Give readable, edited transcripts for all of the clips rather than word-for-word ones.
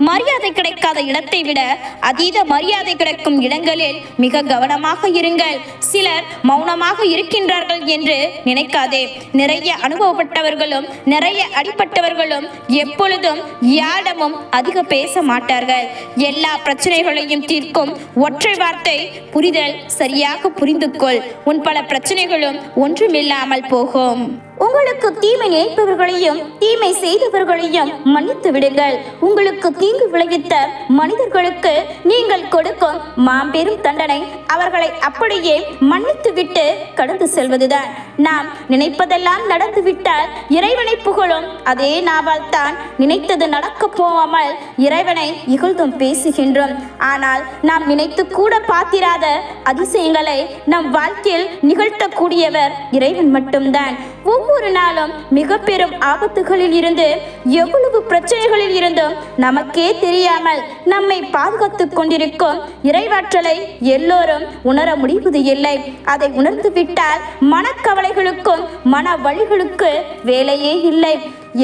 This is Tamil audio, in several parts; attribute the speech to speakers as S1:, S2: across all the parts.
S1: மரியாதை கிடைக்காத இடத்தை விட அதீத மரியாதை கிடைக்கும் இடங்களில் மிக கவனமாக இருங்கள். சிலர் மௌனமாக இருக்கின்றார்கள் என்று நினைக்காதே. நிறைய அனுபவப்பட்டவர்களும் நிறைய அடிப்பட்டவர்களும் எப்பொழுதும் யாரிடமும் அதிக பேச மாட்டார்கள். எல்லா பிரச்சனைகளையும் தீர்க்கும் ஒற்றை வார்த்தை புரிதல். சரியாக புரிந்து கொள். உன் பல பிரச்சனைகளும் ஒன்றுமில்லாமல் போகும். உங்களுக்கு தீமை நினைப்பவர்களையும் தீமை செய்தவர்களையும் மன்னித்து விடுங்கள். உங்களுக்கு தீங்கு விளைவித்த மனிதர்களுக்கு நீங்கள் கொடுக்கும் மாபெரும் தண்டனை அவர்களை அப்படியே மன்னித்து விட்டு கடந்து செல்வதுதான். நாம் நினைப்பதெல்லாம் நடந்துவிட்டால் இறைவனை புகழும் அதே நாவால் தான் நினைத்தது நடக்க போகாமல் இறைவனை இகழ்ந்தும் பேசுகின்றோம். ஆனால் நாம் நினைத்து கூட பார்த்திராத அதிசயங்களை நம் வாழ்க்கையில் நிகழ்த்தக்கூடியவர் இறைவன் மட்டும்தான். ஒவ்வொரு நாளும் மிக பெரும் ஆபத்துகளில் இருந்து எவ்வளவு பிரச்சனைகளில் இருந்தும் நமக்கே தெரியாமல் நம்மை பாதுகாத்துக் கொண்டிருக்கும் இறைவாற்றலை எல்லோரும் உணர முடிவது இல்லை. அதை உணர்ந்து விட்டால் மனக்கவலைகளுக்கும் மன வழிகளுக்கு வேலையே இல்லை.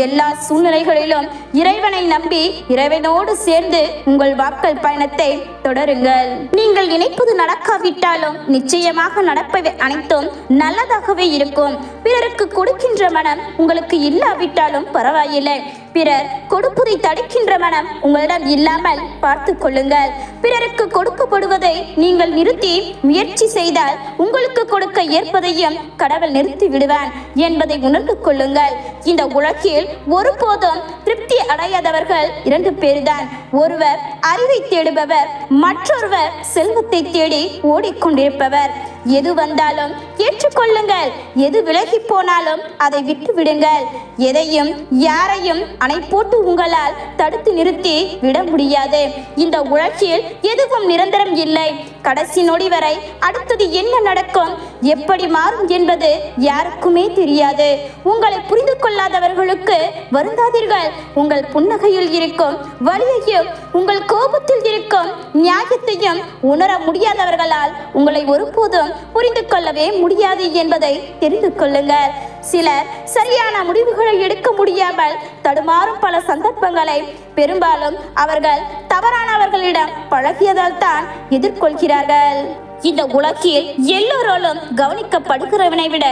S1: எல்லா சூழ்நிலைகளிலும் இறைவனை நம்பி இறைவனோடு சேர்ந்து உங்கள் வாக்கல் பயணத்தை தொடருங்கள். நீங்கள் நினைப்பது நடக்காவிட்டாலும் நிச்சயமாக நடப்பவை அனைத்தும் நல்லதாகவே இருக்கும். பிறருக்கு கொடுக்கின்ற மனம் உங்களுக்கு இல்லாவிட்டாலும் பரவாயில்லை. பிறர் கொடுப்பதை தடுக்கின்ற மனம் உங்களிடம் இல்லாமல் பார்த்து கொள்ளுங்கள். பிறருக்கு கொடுக்கப்படுவதை நீங்கள் நிறுத்தி முயற்சி செய்தால் உங்களுக்கு கொடுக்க ஏற்பதையும் கடவுள் நிறுத்தி விடுவான் என்பதை உணர்ந்து கொள்ளுங்கள். இந்த உலகில் ஒருபோதும் திருப்தி அடையாதவர்கள் 2 பேர்தான். ஒருவர் அறிவை தேடுபவர், மற்றொருவர் செல்வத்தை தேடி ஓடிக்கொண்டிருப்பவர். எது வந்தாலும் ஏற்றுக்கொள்ளுங்கள். எது விலகி போனாலும் அதை விட்டு விடுங்கள். எதையும் யாரையும் அணை போட்டு உங்களால் தடுத்து நிறுத்தி விட முடியாது. இந்த உலகில் எதுவும் நிரந்தரம் இல்லை. கடைசி நொடி வரை அடுத்தது என்ன நடக்கும், எப்படி மாறும் என்பது யாருக்குமே தெரியாது. உங்களை புரிந்து கொள்ளாதவர்களுக்கு வருந்தாதீர்கள். உங்கள் புன்னகையில் இருக்கும் வலியையும் உங்கள் கோபத்தில் இருக்கும் நியாயத்தையும் உணர முடியாதவர்களால் உங்களை ஒருபோதும் புரிந்து கொள்ளவே முடியாது என்பதை தெரிந்து கொள்ளுங்கள். சிலர் சரியான முடிவுகளை எடுக்க முடியாமல் தடுமாறும் பல சந்தர்ப்பங்களை பெரும்பாலும் அவர்கள் தவறானவர்களிடம் பழகியதால் தான் எதிர்கொள்கிறார்கள். இந்த உலகில் எல்லோராலும் கவனிக்கப்படுகிறவனை விட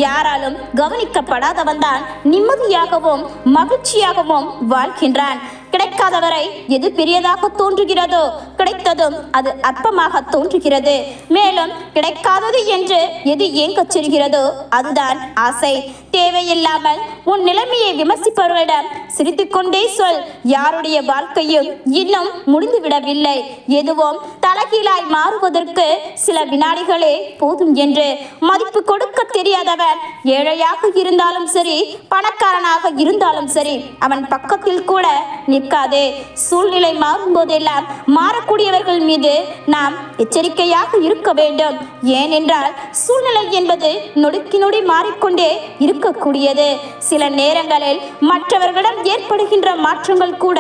S1: யாராலும் கவனிக்கப்படாதவன் தான் நிம்மதியாகவும் மகிழ்ச்சியாகவும் வாழ்கின்றான். கிடைக்காதவரை எது பெரியதாக தோன்றுகிறதோ கிடைத்ததும் அது அற்பமாக தோன்றுகிறது. மேலும் கிடைக்காதது என்று எது ஏங்கச் செல்கிறதோ அதுதான் ஆசை. தேவையில்லாமல் உன் நிலைமையை விமர்சிப்பவர்களிடம் சிரித்துக்கொண்டே சொல். யாருடைய வாழ்க்கையும் இன்னும் முடிந்துவிடவில்லை. எதுவும் தலைகீழாய் மாறுவதற்கு சில வினாடிகளே போதும் என்று. மதிப்பு கொடுக்க தெரியாதவன் ஏழையாக இருந்தாலும் சரி, பணக்காரனாக இருந்தாலும் சரி, அவன் பக்கத்தில் கூட நிற்காதே. சூழ்நிலை மாறும் போதெல்லாம் மாறக்கூடியவர்கள் மீது நாம் எச்சரிக்கையாக இருக்க வேண்டும். ஏனென்றால் சூழ்நிலை என்பது நொடிக்கு நொடி மாறிக்கொண்டே இருக்கக்கூடியது. சில நேரங்களில் மற்றவர்களிடம் ஏற்படுகின்ற மாற்றங்கள் கூட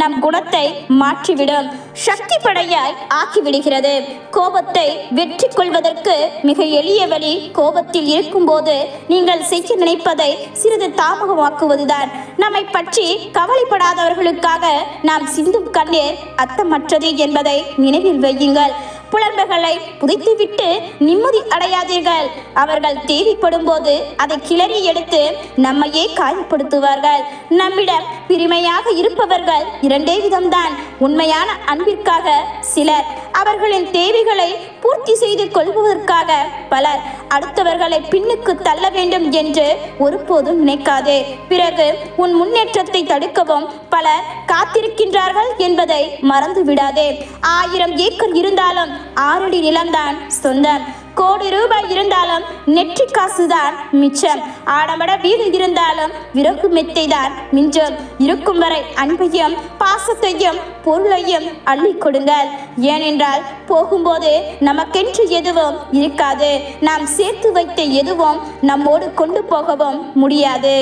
S1: நம் குணத்தை மாற்றிவிடும், சக்தி படையாய் ஆக்கிவிடுகிறது. கோபத்தை வெற்றி கொள்வதற்கு மிக எளிய வழி கோபத்தில் இருக்கும்போது நீங்கள் செய்ய நினைப்பதை சிறிது தாமதமாக்குவதுதான். நம்மை பற்றி கவலைப்படாதவர்களுக்காக நாம் சிந்தும் கண்ணீர் அர்த்தமற்றது என்பதை நினைவில் வையுங்கள். புலம்பல்களை புதைத்துவிட்டு நிம்மதி அடையாதீர்கள். அவர்கள் தேவைப்படும் போது அதை கிளறி எடுத்து நம்மையே காயப்படுத்துவார்கள். நம்மிடம் பிரிமையாக இருப்பவர்கள் 2 விதம்தான். உண்மையான அன்பிற்காக சிலர், அவர்களின் தேவைகளை பூர்த்தி செய்து கொள்வதற்காக பலர். அடுத்தவர்களை பின்னுக்கு தள்ள வேண்டும் என்று ஒருபோதும் நினைக்காதே. பிறகு உன் முன்னேற்றத்தை தடுக்கவும் பலர் காத்திருக்கின்றார்கள் என்பதை மறந்து விடாதே. 1000 ஏக்கர் இருந்தாலும் 6 அடி நிலம்தான் சொந்தம். கோடி ரூபாய் இருந்தாலும் நெற்றி காசுதான் மிச்சம். ஆடம்பர வீடு இருந்தாலும் விறகு மெத்தை தான் மிஞ்சம். இருக்கும் வரை அன்பையும் பாசத்தையும் பொருளையும் அள்ளி கொடுங்கள். ஏனென்றால் போகும்போது நமக்கென்று எதுவும் இருக்காது. நாம் சேர்த்து வைத்த எதுவும் நம்மோடு கொண்டு போகவும் முடியாது.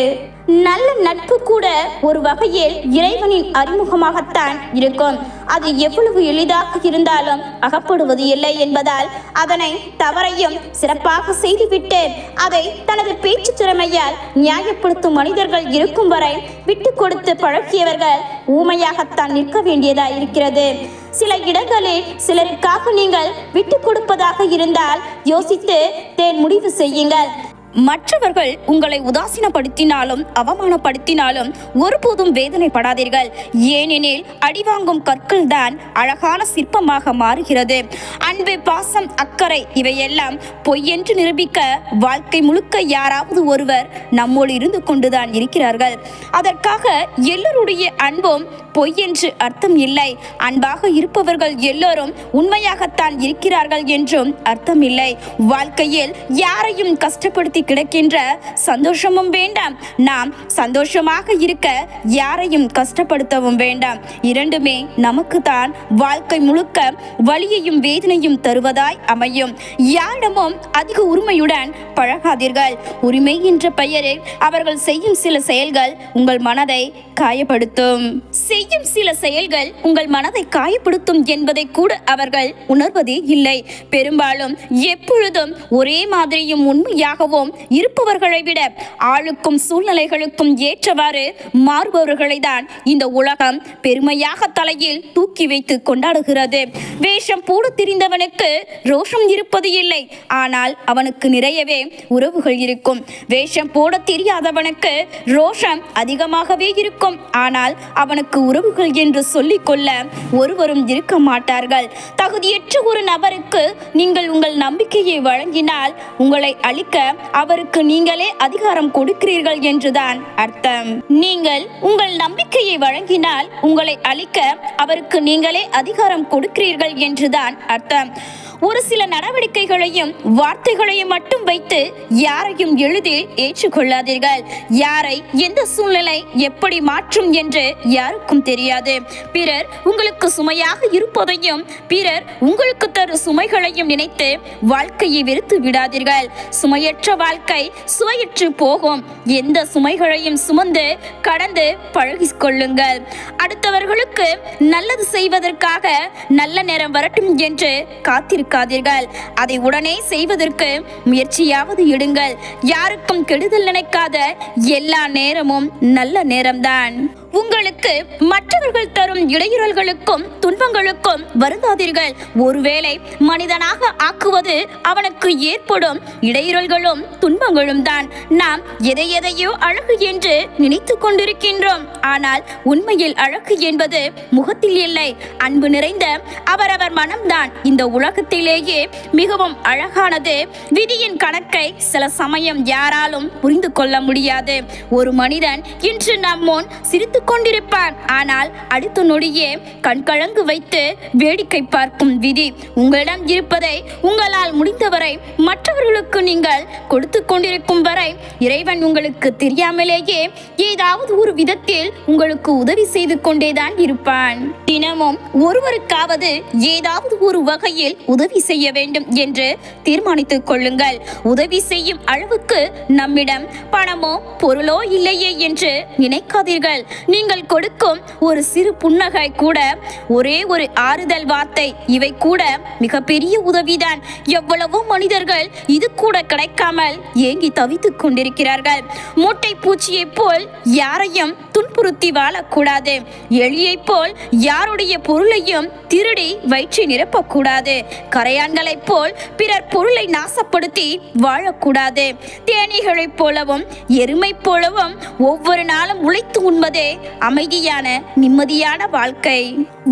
S1: நல்ல நட்பு கூட ஒரு வகையில் இறைவனின் அறிமுகமாகத்தான் இருக்கும். அது எவ்வளவு எளிதாக இருந்தாலும் அகப்படுவது இல்லை என்பதால் அதனை தவறையும் சிறப்பாக செய்துவிட்டு அதை தனது பேச்சு திறமையால் நியாயப்படுத்தும் மனிதர்கள் இருக்கும் வரை விட்டு கொடுத்து பழகியவர்கள் ஊமையாகத்தான் நிற்க வேண்டியதா இருக்கிறது. சில இடங்களில் சிலருக்காக நீங்கள் விட்டு கொடுப்பதாக இருந்தால் யோசித்து முடிவு செய்யுங்கள். மற்றவர்கள் உங்களை உதாசீனப்படுத்தினாலும் அவமானப்படுத்தினாலும் ஒருபோதும் வேதனைப்படாதீர்கள். ஏனெனில் அடிவாங்கும் கற்கள் தான் அழகான சிற்பமாக மாறுகிறது. அன்பு, பாசம், அக்கறை இவையெல்லாம் பொய்யென்று நிரூபிக்க வாழ்க்கை முழுக்க யாராவது ஒருவர் நம்மோடு இருந்து கொண்டுதான் இருக்கிறார்கள். அதற்காக எல்லோருடைய அன்பும் பொய் என்று அர்த்தம் இல்லை. அன்பாக இருப்பவர்கள் எல்லோரும் உண்மையாகத்தான் இருக்கிறார்கள் என்றும் அர்த்தம் இல்லை. வாழ்க்கையில் யாரையும் கஷ்டப்படுத்தி கிடக்கின்ற சந்தோஷமும் வேண்டாம், நாம் சந்தோஷமாக இருக்க யாரையும் கஷ்டப்படுத்தவும் வேண்டாம். இரண்டுமே நமக்கு தான் வாழ்க்கை முழுக்க வலியையும் வேதனையும் தருவதாய் அமையும். யாரிடமும் அதிக உரிமையுடன் பழகாதீர்கள். உரிமை என்ற பெயரில் அவர்கள் செய்யும் சில செயல்கள் உங்கள் மனதை காயப்படுத்தும். சில செயல்கள் உங்கள் மனதை காயப்படுத்தும் என்பதை கூட அவர்கள் உணர்வதே இல்லை. பெரும்பாலும் எப்பொழுதும் ஒரே மாதிரியும் உண்மையாகவும் இருப்பவர்களை விட ஆளுக்கும் சூழ்நிலைகளுக்கும் ஏற்றவாறு மாறுபவர்களை தான் இந்த உலகம் பெருமையாக தலையில் தூக்கி வைத்து கொண்டாடுகிறது. வேஷம் போட தெரிந்தவனுக்கு ரோஷம் இருப்பது இல்லை, ஆனால் அவனுக்கு நிறையவே உறவுகள் இருக்கும். வேஷம் போட தெரியாதவனுக்கு ரோஷம் அதிகமாகவே இருக்கும், ஆனால் அவனுக்கு உறவுகள் என்று சொல்லிக் கொள்ள ஒருவரும் இருக்க மாட்டார்கள். தகுதியற்ற ஒரு நபருக்கு நீங்கள் உங்கள் நம்பிக்கையை வழங்கினால் உங்களை அழிக்க அவருக்கு நீங்களே அதிகாரம் கொடுக்கிறீர்கள் என்றுதான் அர்த்தம். நீங்கள் உங்கள் நம்பிக்கையை வழங்கினால் உங்களை அழிக்க அவருக்கு நீங்களே அதிகாரம் கொடுக்கிறீர்கள் என்றுதான் அர்த்தம். ஒரு சில நடவடிக்கைகளையும் வார்த்தைகளையும் மட்டும் வைத்து யாரையும் எளிதில் ஏற்றுக்கொள்ளாதீர்கள். யாரை எந்த சூழ்நிலை எப்படி மாற்றும் என்று யாருக்கும் தெரியாது. பிறர் உங்களுக்கு சுமையாக இருப்பதையும் பிறர் உங்களுக்கு தரும் சுமைகளையும் நினைத்து வாழ்க்கையை வெறுத்து விடாதீர்கள். சுமையற்ற வாழ்க்கை சுவையற்று போகும். எந்த சுமைகளையும் சுமந்து கடந்து பழகிக்கொள்ளுங்கள். அடுத்தவர்களுக்கு நல்லது செய்வதற்காக நல்ல நேரம் வரட்டும் என்று காத்திருக்காதீர்கள். அதை உடனே செய்வதற்கு முயற்சியாவது எடுங்கள். யாருக்கும் கெடுதல் நினைக்காத எல்லா நேரமும் நல்ல நேரம்தான். உங்களுக்கு மற்றவர்கள் தரும் இடையூறல்களுக்கும் துன்பங்களுக்கும் வருந்தாதீர்கள். ஒருவேளை மனிதனாக ஆக்குவது அவனுக்கு ஏற்படும் இடையூறல்களும் துன்பங்களும் தான். நாம் எதையோ அழகு என்று நினைத்து கொண்டிருக்கின்றோம். ஆனால் உண்மையில் அழகு என்பது முகத்தில் இல்லை, அன்பு நிறைந்த அவரவர் மனம்தான் இந்த உலகத்திலேயே மிகவும் அழகானது. விதியின் கணக்கை சில சமயம் யாராலும் புரிந்து கொள்ள முடியாது. ஒரு மனிதன் இன்று நம் முன் சிரித்து கொண்டிருப்பான், ஆனால் அடுத்த நொடியே கண்கலங்கு வைத்து வேடிக்கை பார்க்கும் விதி. உங்களிடம் இருப்பதை உங்களால் முடிந்தவரை மற்றவர்களுக்கு நீங்கள் கொடுத்து கொண்டிருக்கும் வரை இறைவன் உங்களுக்கு தெரியாமலேயே ஏதாவது ஒரு விதத்தில் உங்களுக்கு உதவி செய்து கொண்டேதான் இருப்பான். தினமும் ஒருவருக்காவது ஏதாவது ஒரு வகையில் உதவி செய்ய வேண்டும் என்று தீர்மானித்துக் கொள்ளுங்கள். உதவி செய்யும் அளவுக்கு நம்மிடம் பணமோ பொருளோ இல்லையே என்று நினைக்காதீர்கள். நீங்கள் கொடுக்கும் ஒரு சிறு புன்னகை கூட, ஒரே ஒரு ஆறுதல் வார்த்தை, இவை கூட மிகப்பெரிய உதவிதான். எவ்வளவோ மனிதர்கள் இது கூட கிடைக்காமல் ஏங்கி தவித்துக் கொண்டிருக்கிறார்கள். மூட்டை பூச்சியை போல் யாரையும் துன்புறுத்தி வாழக்கூடாது. எலியை போல் யாருடைய பொருளையும் திருடி வயிற்றை நிரப்பக்கூடாது. கரையான்களைப் போல் பிறர் பொருளை நாசப்படுத்தி வாழக்கூடாது. தேனீகளைப் போலவும் எருமை போலவும் ஒவ்வொரு நாளும் உழைத்து உண்பதே அமைதியான நிம்மதியான வாழ்க்கை.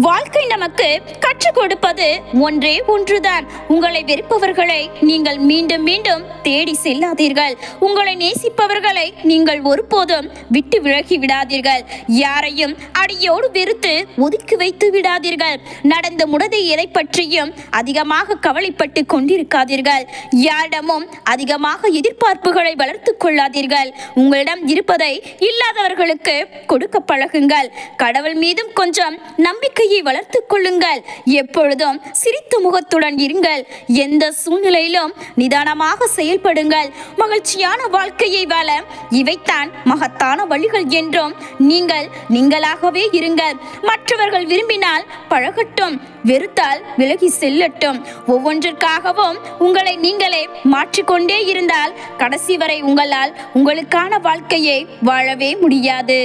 S1: வாழ்க்கை நமக்கு கற்றுக் கொடுப்பது ஒன்றே ஒன்றுதான். உங்களை வெறுப்பவர்களை நீங்கள் மீண்டும் மீண்டும் தேடி செல்லாதீர்கள். உங்களை நேசிப்பவர்களை நீங்கள் ஒருபோதும் விட்டு விலகி விடாதீர்கள். யாரையும் அடியோடு வெறுத்து ஒதுக்கி வைத்து விடாதீர்கள். நடந்த முடதை எதை பற்றியும் அதிகமாக கவலைப்பட்டு கொண்டிருக்காதீர்கள். யாரிடமும் அதிகமாக எதிர்பார்ப்புகளை வளர்த்து கொள்ளாதீர்கள். உங்களிடம் இருப்பதை இல்லாதவர்களுக்கு கொடுக்க பழகுங்கள். கடவுள் மீதும் கொஞ்சம் நம்பிக்கையை வளர்த்துக் கொள்ளுங்கள். எப்பொழுதும் சிரித்த முகத்துடன் இருங்கள். எந்த சூழ்நிலையிலும் நிதானமாக செயல்படுங்கள். மகிழ்ச்சியான வாழ்க்கையை வாழ இவைத்தான் மகத்தான வழிகள் என்றும் நீங்கள் நீங்களாகவே இருங்கள். மற்றவர்கள் விரும்பினால் பழகட்டும், வெறுத்தால் விலகி செல்லட்டும். ஒவ்வொன்றிற்காகவும் உங்களை நீங்களே மாற்றிக்கொண்டே இருந்தால் கடைசி வரை உங்களால் உங்களுக்கான வாழ்க்கையை வாழவே முடியாது.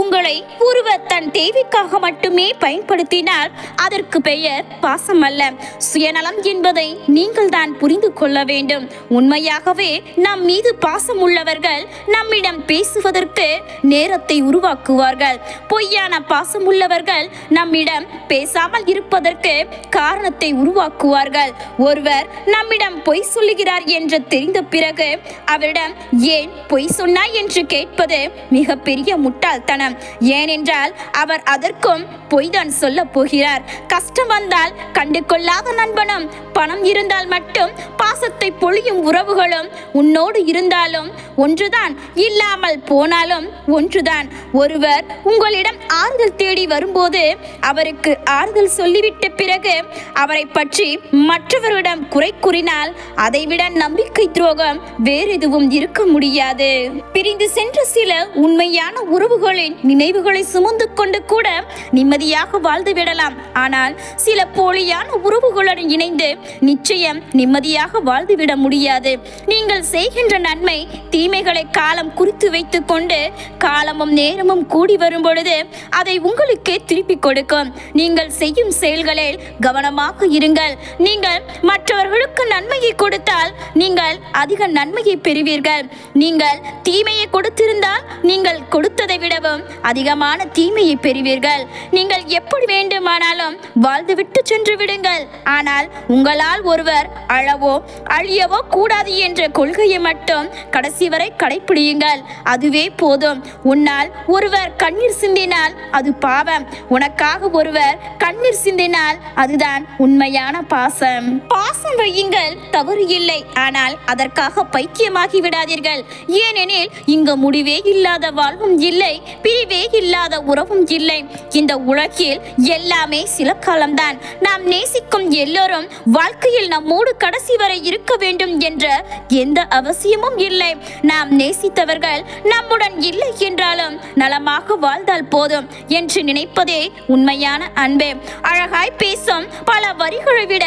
S1: உங்களை ஒருவர் தன் தேவைக்காக மட்டுமே பயன்படுத்தினால் அதற்கு பெயர் பாசம் அல்ல, சுயநலம் என்பதை நீங்கள் தான் புரிந்து கொள்ள வேண்டும். உண்மையாகவே நம் மீது பாசம் உள்ளவர்கள் நம்மிடம் பேசுவதற்கு நேரத்தை உருவாக்குவார்கள். பொய்யான பாசம் உள்ளவர்கள் நம்மிடம் பேசாமல் இருப்பதற்கு காரணத்தை உருவாக்குவார்கள். ஒருவர் நம்மிடம் பொய் சொல்லுகிறார் என்று தெரிந்த பிறகு அவரிடம் ஏன் பொய் சொன்னாய் என்று கேட்பது மிகப்பெரிய முட்டாள்தனம். ஏனென்றால் அவர் அதற்கும் பொய்தான் சொல்ல போகிறார். கஷ்டம் வந்தால் கண்டு கொள்ளாத நண்பனும், பணம் இருந்தால் மட்டும் பாசத்தை பொழியும் உறவுகளும் உன்னோடு இருந்தாலும் ஒன்றுதான், இல்லாமல் போனாலும் ஒன்றுதான். ஒருவர் உங்களிடம் ஆறுதல் தேடி வரும்போது அவருக்கு ஆறுதல் சொல்லிவிட்ட பிறகு அவரை பற்றி மற்றவரிடம் குறை கூறினால் அதைவிட நம்பிக்கை துரோகம் வேறு எதுவும் இருக்க முடியாது. பிரிந்து சென்ற சில உண்மையான உறவுகளின் நினைவுகளை சுமந்து கொண்டு கூட நிம்மதியாக வாழ்ந்து விடலாம். ஆனால் சில போலியான உறவுகளுடன் இணைந்து நிச்சயம் நிம்மதியாக வாழ்ந்துவிட முடியாது. நீங்கள் செய்கின்ற நன்மை தீமைகளை காலம் குறித்து வைத்துக் கொண்டு காலமும் நேரமும் கூடி வரும் பொழுது அதை உங்களுக்கே திருப்பி கொடுக்கும். நீங்கள் செய்யும் செயல்களில் கவனமாக இருங்கள். நீங்கள் மற்றவர்களுக்கு நன்மையை கொடுத்தால் நீங்கள் அதிக நன்மையை பெறுவீர்கள். நீங்கள் தீமையை கொடுத்திருந்தால் நீங்கள் கொடுத்ததை விடவும் அதிகமான தீமையை பெறுவீர்கள். நீங்கள் எப்படி வேண்டுமானாலும் வாழ்ந்துவிட்டு சென்று விடுங்கள். ஆனால் உங்களால் ஒருவர் அழவோ அழியவோ கூடாது என்ற கொள்கையை மட்டும் கடைசி வரை கடைபிடியுங்கள். அதுவே போதும். உன்னால் ஒருவர் கண்ணீர் சிந்தினால் அது பாவம். உனக்காக ஒருவர் கண்ணீர் சிந்தினால் அதுதான் உண்மையான பாசம். பாசம் வையுங்கள், தவறு இல்லை. ஆனால் அதற்காக பைத்தியமாகி விடாதீர்கள். ஏனெனில் இங்கு முடிவே இல்லாத வாழ்வும் இல்லை, பிரிவே இல்லாத உறவும் இல்லை. இந்த உலகில் எல்லாமே சில காலம்தான். நாம் நேசிக்கும் எல்லோரும் வாழ்க்கையில் நம்மோடு கடைசி வரை இருக்க வேண்டும் என்ற எந்த அவசியமும் இல்லை. நாம் நேசித்தவர்கள் நம்முடன் இல்லை என்றாலும் நலமாக வாழ்ந்தால் போதும் என்று நினைப்பதே உண்மையான அன்பே. அழகாய் பேசும் பல வரிகளை விட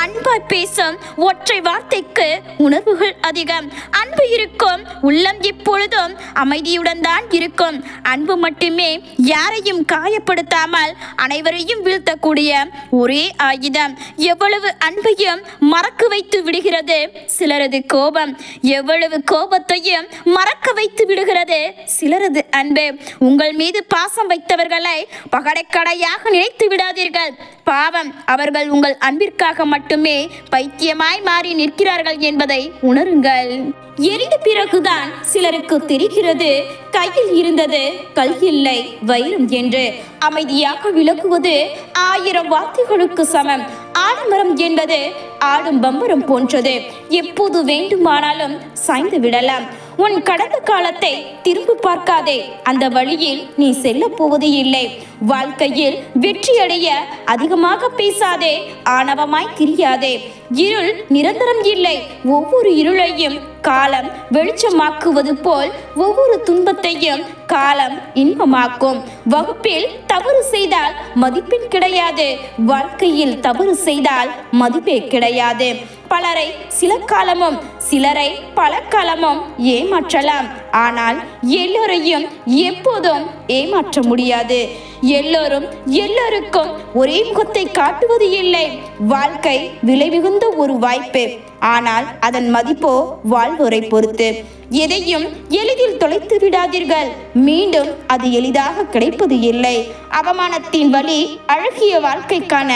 S1: அன்பாய் பேசும் ஒற்றை வார்த்தைக்கு உணர்வுகள் அதிகம். அன்பு இருக்கும் உள்ளம் எப்பொழுதும் அமைதியுடன் தான் இருக்கும். அன்பு மட்டுமே யாரையும் காயப்படுத்தாமல் அனைவரையும் வீழ்த்தக்கூடிய ஒரே ஆயுதம். எவ்வளவு அன்பையும் மறக்க வைத்து விடுகிறது சிலரது கோபம். எவ்வளவு கோபத்தையும் மறக்க வைத்து விடுகிறது சிலரது அன்பு. உங்கள் மீது பாசம் வைத்தவர்களை பகடைக்கடையாக நினைத்து விடாதீர்கள். பாவம், அவர்கள் உங்கள் அன்பிற்காக மட்டுமே பைத்தியமாய் மாறி நிற்கிறார்கள் என்பதை உணருங்கள். எரிந்த பிறகுதான் சிலருக்கு தெரிகிறது கையில் இருந்தது கல் இல்லை வைரம் என்று. அமைதியாக விளக்குவது 1000 வார்த்தைகளுக்கு சமம். ஆடம்பரம் என்பது ஆடும் பம்பரம் போன்றது. எப்போது வேண்டுமானாலும் சாய்ந்து விடலாம். உன் கடந்த காலத்தை திரும்ப பார்க்காதே. அந்த வழியில் நீ செல்ல போவது இல்லை. வாழ்க்கையில் வெற்றியடைய அதிகமாக பேசாதே, ஆணவமாய் திரியாதே. இருள் நிரந்தரம் இல்லை. ஒவ்வொரு இருளையும் காலம் வெளிச்சமாக்குவது போல் ஒவ்வொரு துன்பத்தையும் காலம் இன்பமாக்கும். வகுப்பில் தவறு செய்தால் மதிப்பெண் கிடையாது. வாழ்க்கையில் தவறு செய்தால் மதிப்பே கிடையாது. பலரை சில காலமும் சிலரை பல காலமும் ஏமாற்றலாம். ஆனால் எல்லோரையும் எப்போதும் ஏமாற்ற முடியாது. எல்லோரும் எல்லோருக்கும் ஒரே முகத்தை காட்டுவது இல்லை. வாழ்க்கை விலை மிகுந்த ஒரு வாய்ப்பு. ஆனால் அதன் மதிப்போ வாழ்வோரை பொறுத்து. எதையும் எளிதில் தொலைத்து விடாதீர்கள். மீண்டும் அது எளிதாக கிடைப்பது இல்லை. அவமானத்தின் வழி அழகிய வாழ்க்கைக்கான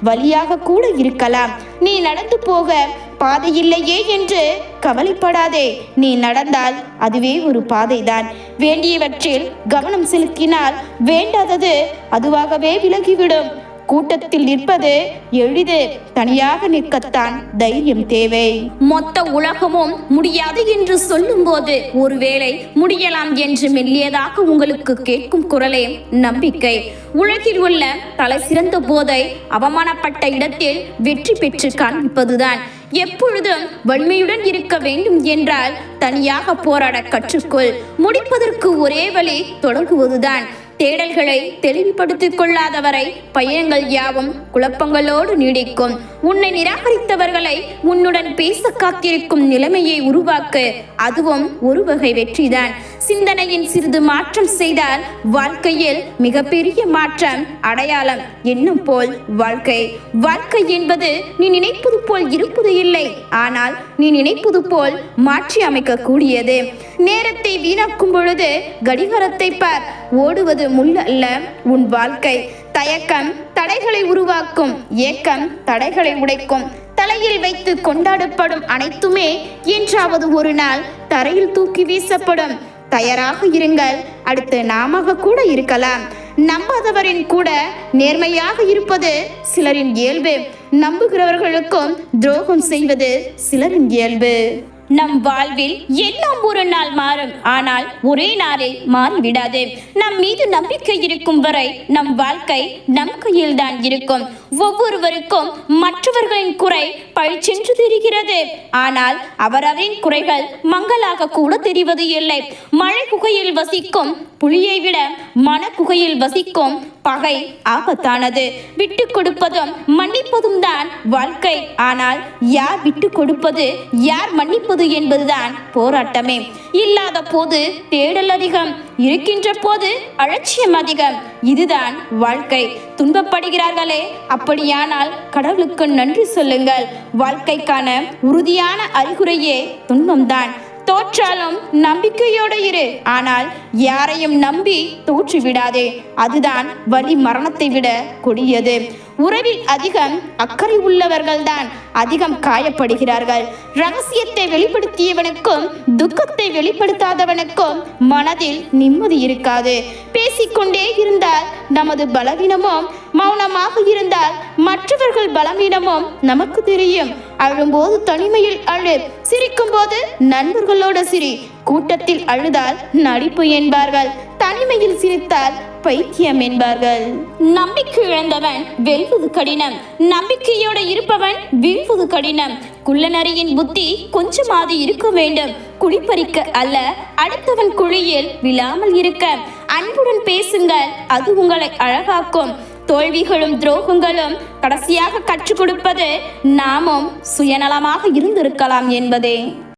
S1: வழியாக கூட இருக்கலாம். நீ நடந்து போக பாதை இல்லையே என்று கவலைப்படாதே. நீ நடந்தால் அதுவே ஒரு பாதைதான். வேண்டியவற்றில் கவனம் செலுத்தினால் வேண்டாதது அதுவாகவே விலகிவிடும். கூட்டத்தில் நிற்பது எளிது, தனியாக நிற்கத்தான் தைரியம் தேவை. மொத்த உலகமும் முடியாது என்று சொல்லும் போது ஒருவேளை முடியலாம் என்று மெல்லியதாக உங்களுக்கு கேட்கும் குரலே நம்பிக்கை. உலகில் உள்ள தலை சிறந்த போதை அவமானப்பட்ட இடத்தில் வெற்றி பெற்று காண்பிப்பதுதான். எப்பொழுதும் வலிமையுடன் இருக்க வேண்டும் என்றால் தனியாக போராட கற்றுக்கொள். முடிப்பதற்கு ஒரே வழி தொடங்குவதுதான். தேடல்களை தெளிவுபடுத்திக் கொள்ளாதவரை பயணங்கள் யாவும் குழப்பங்களோடு நீடிக்கும். உன்னை நிராகரித்தவர்களை உன்னுடன் பேச காத்திருக்கும் நிலைமையை உருவாக்கு. அதுவும் ஒரு வகை வெற்றிதான். சிந்தனையின் சிறிது மாற்றம் செய்தால் வாழ்க்கையில் மிகப்பெரிய மாற்றம் அடையாளம். என்னும் போல் வாழ்க்கை என்பது நீ நினைப்பது போல் இருப்பது இல்லை, ஆனால் நீ நினைப்பது போல் மாற்றி அமைக்க கூடியது. நேரத்தை வீணாக்கும் பொழுது கடிகாரத்தை பார். ஓடுவது முள் அல்ல உன் வாழ்க்கை. தயக்கம் தடைகளை உருவாக்கும், ஏக்கம் தடைகளை உடைக்கும். தலையில் வைத்து கொண்டாடப்படும் அனைத்துமே என்றாவது ஒரு நாள் தரையில் தூக்கி வீசப்படும். தயாராக இருங்கள். அடுத்து நாம கூட இருக்கலாம். நம்பாதவரின் கூட நேர்மையாக இருப்பது சிலரின் இயல்பு. நம்புகிறவர்களுக்கும் துரோகம் செய்வது சிலரின் இயல்பு. நம் வாழ்வில் எல்லாம் ஒரு நாள் மாறும், ஆனால் ஒரே நாளில் மாறிவிடாது. நம் மீது நம்பிக்கை இருக்கும் வரை நம் வாழ்க்கை நம் கையில் தான் இருக்கும். ஒவ்வொருவருக்கும் மற்றவர்களின் குறை பழிச்சென்று தெரிகிறது, ஆனால் அவரவரின் குறைகள் மங்களாக கூட தெரிவது இல்லை. மழை குகையில் வசிக்கும் புலியை விட மன குகையில் வசிக்கும் பகை ஆபத்தானது. விட்டு கொடுப்பதும் மன்னிப்பதும் தான் வாழ்க்கை. ஆனால் யார் விட்டு கொடுப்பது யார் மன்னிப்பது என்பதுதான் போராட்டமே. இல்லாத போது தேடல் அதிகம், இருக்கின்ற போது அலட்சியம் அதிகம். இதுதான் வாழ்க்கை. துன்பப்படுகிறார்களே, அப்படியானால் கடவுளுக்கு நன்றி சொல்லுங்கள். வாழ்க்கைக்கான உறுதியான அறிகுறியே துன்பம்தான். தோற்றாலும் நம்பிக்கையோடு இரு, ஆனால் யாரையும் நம்பி தோற்று விடாதே. அதுதான் வலி மரணத்தை விட கொடியது. உறவில் அதிகம் அக்கறை உள்ளவர்கள்தான் அதிகம் காயப்படுகிறார்கள். ரகசியத்தை வெளிப்படுத்தியவனுக்கும் துக்கத்தை வெளிப்படுத்தாதவனுக்கும் மனதில் நிம்மதி இருக்காது. பேசிக்கொண்டே இருந்தால் நமது பலவீனமும், மௌனமாக இருந்தால் மற்றவர்கள் பலவீனமும் நமக்கு தெரியும். அழும்போது தனிமையில் அழு, சிரிக்கும் போது நண்பர்களோடு சிரி. கூட்டத்தில் அழுதால் நடிப்பு என்பார்கள், தனிமையில் சிரித்தால் பைத்தியம் என்பார்கள். நம்பிக்கை இழந்தவன் வெல்வது கடினம், நம்பிக்கையோடு இருப்பவன் வீழ்வது கடினம். குள்ளநரியின் புத்தி கொஞ்சமாவது இருக்க வேண்டும், குழிப்பறிக்க அல்ல, அடுத்தவன் குழியில் விழாமல் இருக்க. அன்புடன் பேசுங்கள், அது உங்களை அழகாக்கும். தோல்விகளும் துரோகங்களும் கடைசியாக கற்றுக் கொடுப்பது நாமும் சுயநலமாக இருந்திருக்கலாம் என்பதே.